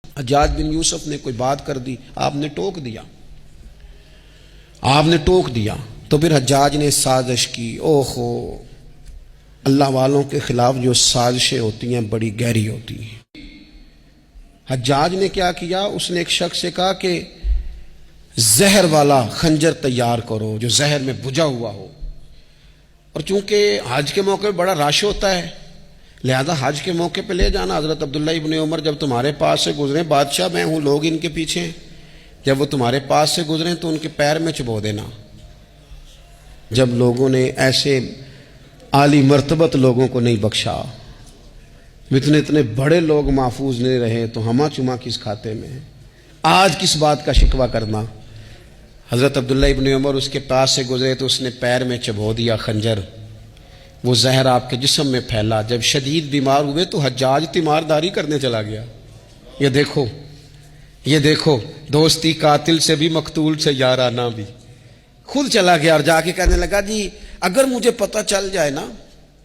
حجاج بن یوسف نے کوئی بات کر دی، آپ نے ٹوک دیا تو پھر حجاج نے سازش کی۔ اوہو، اللہ والوں کے خلاف جو سازشیں ہوتی ہیں بڑی گہری ہوتی ہیں۔ حجاج نے کیا کیا؟ اس نے ایک شخص سے کہا کہ زہر والا خنجر تیار کرو جو زہر میں بجھا ہوا ہو، اور چونکہ حج کے موقع پہ بڑا رش ہوتا ہے لہذا حج کے موقع پہ لے جانا۔ حضرت عبداللہ ابن عمر جب تمہارے پاس سے گزریں، بادشاہ میں ہوں، لوگ ان کے پیچھے ہیں، جب وہ تمہارے پاس سے گزریں تو ان کے پیر میں چبو دینا۔ جب لوگوں نے ایسے عالی مرتبت لوگوں کو نہیں بخشا، اتنے بڑے لوگ محفوظ نہیں رہے تو ہمہ چما کس کھاتے میں ہے؟ آج کس بات کا شکوہ کرنا؟ حضرت عبداللہ ابن عمر اس کے پاس سے گزرے تو اس نے پیر میں چبو دیا خنجر، وہ زہر آپ کے جسم میں پھیلا۔ جب شدید بیمار ہوئے تو حجاج تیمارداری کرنے چلا گیا۔ یہ دیکھو دوستی قاتل سے بھی مقتول سے یارانہ بھی، خود چلا گیا اور جا کے کہنے لگا جی اگر مجھے پتہ چل جائے نا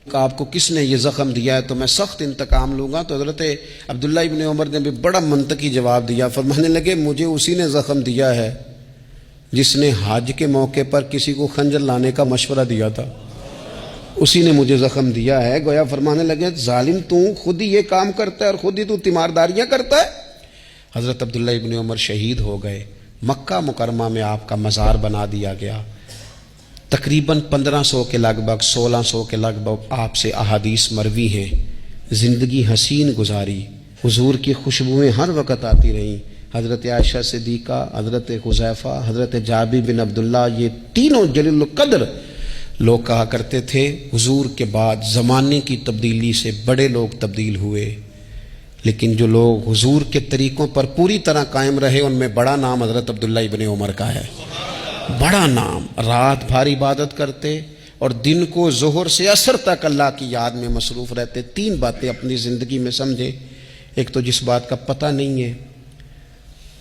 کہ آپ کو کس نے یہ زخم دیا ہے تو میں سخت انتقام لوں گا۔ تو حضرت عبداللہ ابن عمر نے بھی بڑا منطقی جواب دیا، فرمانے لگے مجھے اسی نے زخم دیا ہے جس نے حج کے موقع پر کسی کو خنجر لانے کا مشورہ دیا تھا، اسی نے مجھے زخم دیا ہے۔ گویا فرمانے لگے ظالم تو خود ہی یہ کام کرتا ہے اور خود ہی تو تیمارداریاں کرتا ہے۔ حضرت عبداللہ ابن عمر شہید ہو گئے، مکہ مکرمہ میں آپ کا مزار بنا دیا گیا۔ تقریباً 1500 کے لگ بھگ 1600 کے لگ بھگ آپ سے احادیث مروی ہیں۔ زندگی حسین گزاری، حضور کی خوشبوئیں ہر وقت آتی رہیں۔ حضرت عائشہ صدیقہ، حضرت حذیفہ، حضرت جابر بن عبداللہ، یہ تینوں جلیل القدر لوگ کہا کرتے تھے حضور کے بعد زمانے کی تبدیلی سے بڑے لوگ تبدیل ہوئے، لیکن جو لوگ حضور کے طریقوں پر پوری طرح قائم رہے ان میں بڑا نام حضرت عبداللہ ابن عمر کا ہے۔ بڑا نام، رات بھر عبادت کرتے اور دن کو ظہر سے عصر تک اللہ کی یاد میں مصروف رہتے۔ 3 باتیں اپنی زندگی میں سمجھیں، ایک تو جس بات کا پتہ نہیں ہے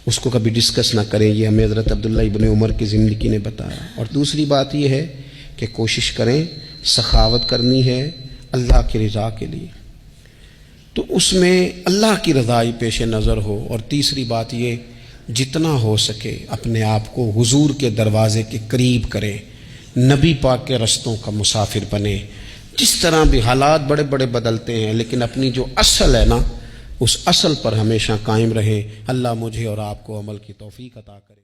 اس کو کبھی ڈسکس نہ کریں، یہ ہمیں حضرت عبداللہ ابن عمر کی زندگی نے بتایا۔ اور دوسری بات یہ ہے کہ کوشش کریں، سخاوت کرنی ہے اللہ کی رضا کے لیے، تو اس میں اللہ کی رضا ہی پیش نظر ہو۔ اور تیسری بات یہ جتنا ہو سکے اپنے آپ کو حضور کے دروازے کے قریب کریں، نبی پاک کے رستوں کا مسافر بنے۔ جس طرح بھی حالات بڑے بڑے بدلتے ہیں لیکن اپنی جو اصل ہے نا اس اصل پر ہمیشہ قائم رہیں۔ اللہ مجھے اور آپ کو عمل کی توفیق عطا کرے۔